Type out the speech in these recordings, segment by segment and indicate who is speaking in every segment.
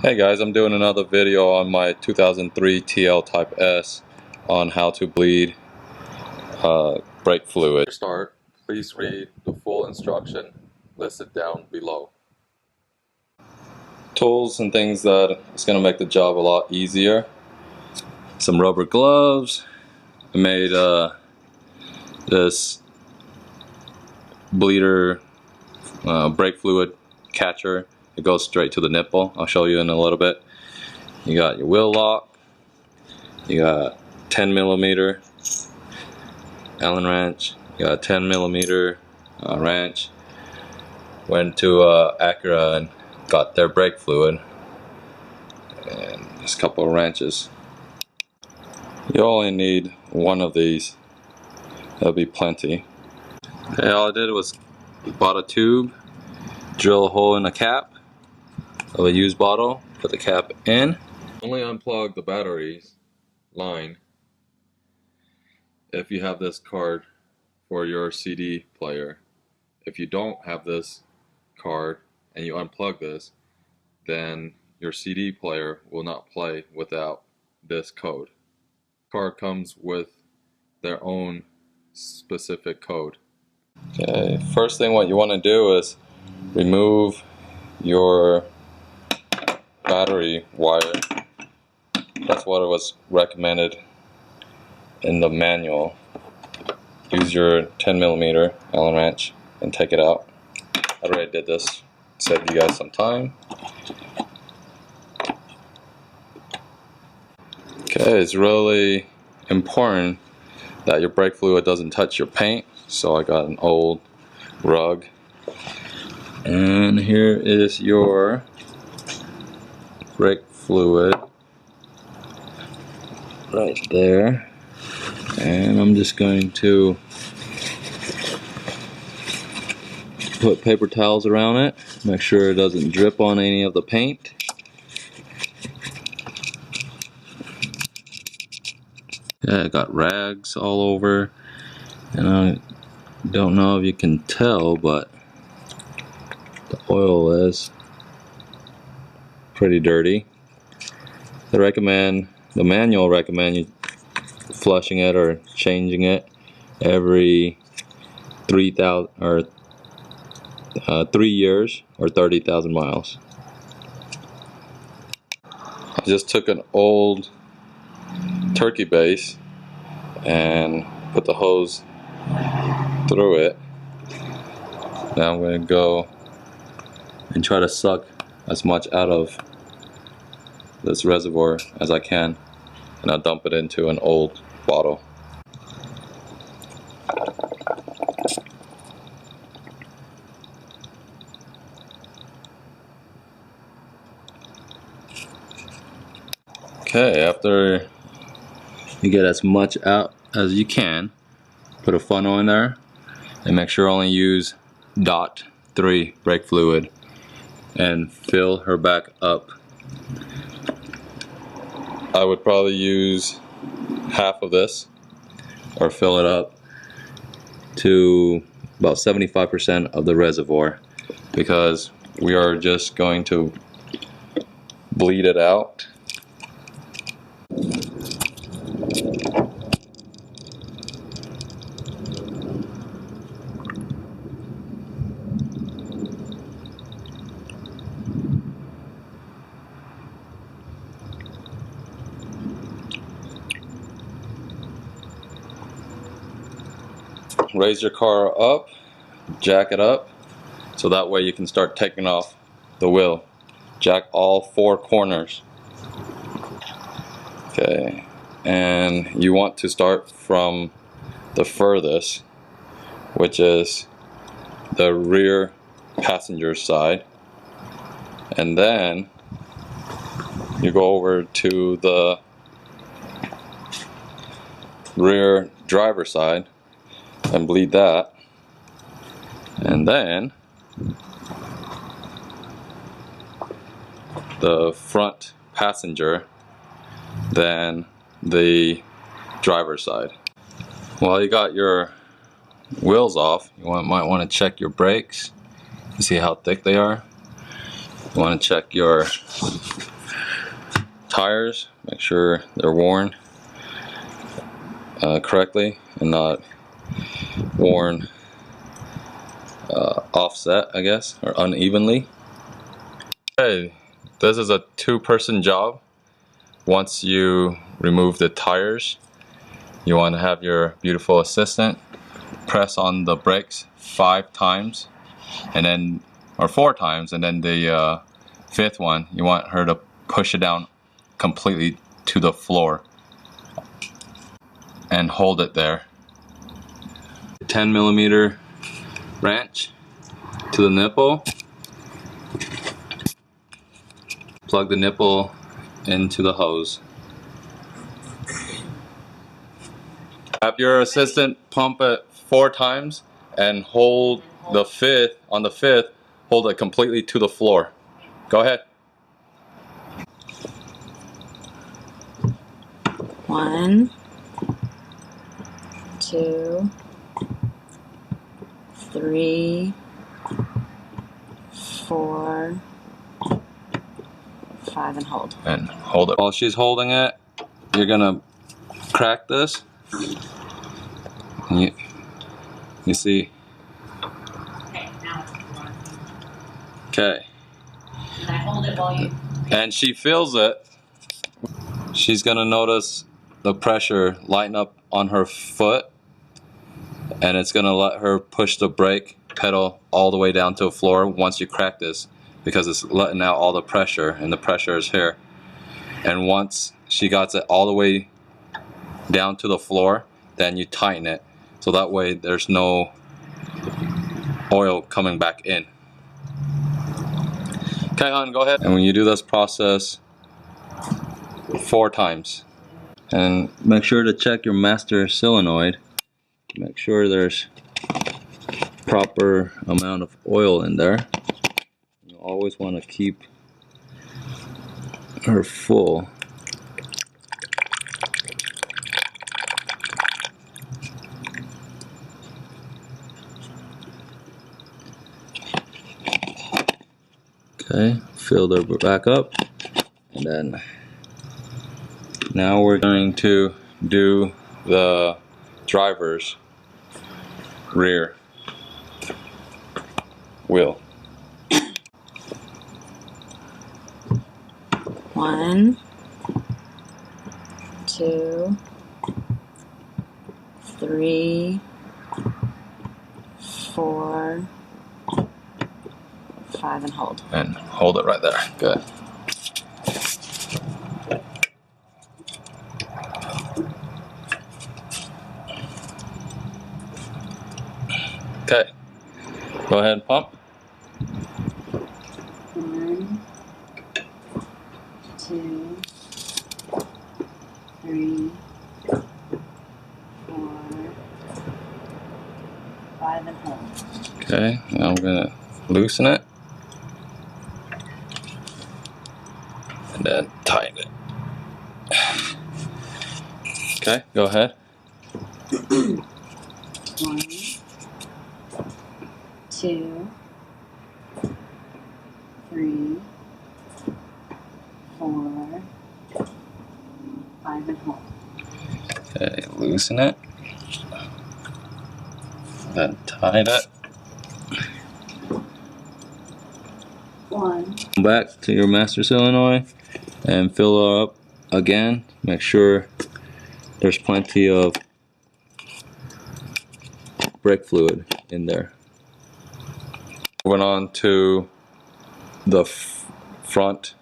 Speaker 1: Hey guys, I'm doing another video on my 2003 TL Type S on how to bleed brake fluid. To start, please read the full instruction listed down below. Tools and things that is going to make the job a lot easier. Some rubber gloves. I made this bleeder brake fluid catcher. It goes straight to the nipple. I'll show you in a little bit. You got your wheel lock. You got 10mm Allen wrench. You got a 10mm wrench. Went to Acura and got their brake fluid. And just a couple of wrenches. You only need one of these. That'll be plenty. Okay, all I did was bought a tube, drill a hole in the cap of a used bottle, put the cap in. Only unplug the batteries line if you have this card for your CD player. If you don't have this card and you unplug this, then your CD player will not play without this code. Card comes with their own specific code. Okay, first thing what you want to do is remove your battery wire. That's what it was recommended in the manual. Use your 10mm Allen wrench and take it out. I already did this, saved you guys some time. Okay, it's really important that your brake fluid doesn't touch your paint, so I got an old rug. And here is your brake fluid right there. And I'm just going to put paper towels around it, make sure it doesn't drip on any of the paint. Yeah, I got rags all over, and I don't know if you can tell, but the oil is pretty dirty. The manual recommend you flushing it or changing it every 3 years or 30,000 miles. I just took an old turkey base and put the hose through it. Now I'm going to go and try to suck as much out of this reservoir as I can, and I'll dump it into an old bottle. Okay, after you get as much out as you can, put a funnel in there and make sure only use .3 brake fluid and fill her back up. I would probably use half of this or fill it up to about 75% of the reservoir, because we are just going to bleed it out. Raise your car up, jack it up, so that way you can start taking off the wheel. Jack all 4 corners. Okay, and you want to start from the furthest, which is the rear passenger side, and then you go over to the rear driver side and bleed that, and then the front passenger, then the driver's side. While you got your wheels off, you might want to check your brakes to see how thick they are. You want to check your tires, make sure they're worn correctly and not worn offset, I guess, or unevenly. Okay, this is a two-person job. Once you remove the tires, you want to have your beautiful assistant press on the brakes 5 times, and then, or 4 times, and then the 5th one, you want her to push it down completely to the floor and hold it there. 10mm wrench to the nipple. Plug the nipple into the hose. Have your assistant pump it 4 times and hold the 5th, on the 5th, hold it completely to the floor. Go ahead.
Speaker 2: 1, 2, 3, 4, 5, and hold.
Speaker 1: And hold it. While she's holding it, you're gonna crack this. And you see. Okay.
Speaker 2: And I hold it while you.
Speaker 1: And she feels it. She's gonna notice the pressure lighten up on her foot, and it's gonna let her push the brake pedal all the way down to the floor once you crack this, because it's letting out all the pressure, and the pressure is here. And once she got it all the way down to the floor, then you tighten it, so that way there's no oil coming back in. Okay, hon, go ahead. And when you do this process 4 times, and make sure to check your master solenoid. Make sure there's proper amount of oil in there. You always want to keep her full. Okay, fill her back up, and then now we're going to do the driver's rear wheel.
Speaker 2: 1, 2, 3, 4, 5, and hold.
Speaker 1: And hold it right there. Good. Okay. Go ahead and pump.
Speaker 2: 1, 2, 3, 4, 5, and hold.
Speaker 1: Okay, now I'm gonna loosen it and then tighten it. Okay, go ahead.
Speaker 2: 1, 2, 3, 4, 5, and hold.
Speaker 1: Okay, loosen it. Then tighten it.
Speaker 2: 1,
Speaker 1: Come back to your master solenoid and fill it up again. Make sure there's plenty of brake fluid in there. Moving on to the front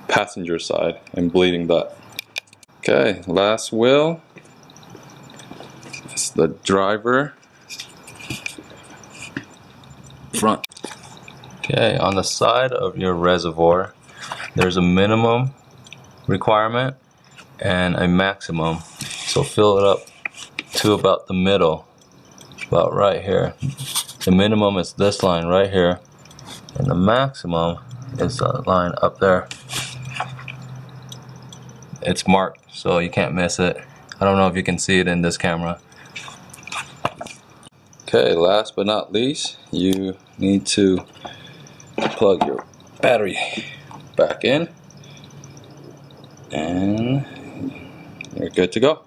Speaker 1: passenger side and bleeding that. Okay, last wheel. It's the driver front. Okay, on the side of your reservoir, there's a minimum requirement and a maximum. So fill it up to about the middle, about right here. The minimum is this line right here, and the maximum is the line up there. It's marked, so you can't miss it. I don't know if you can see it in this camera. Okay, last but not least, you need to plug your battery back in. And you're good to go.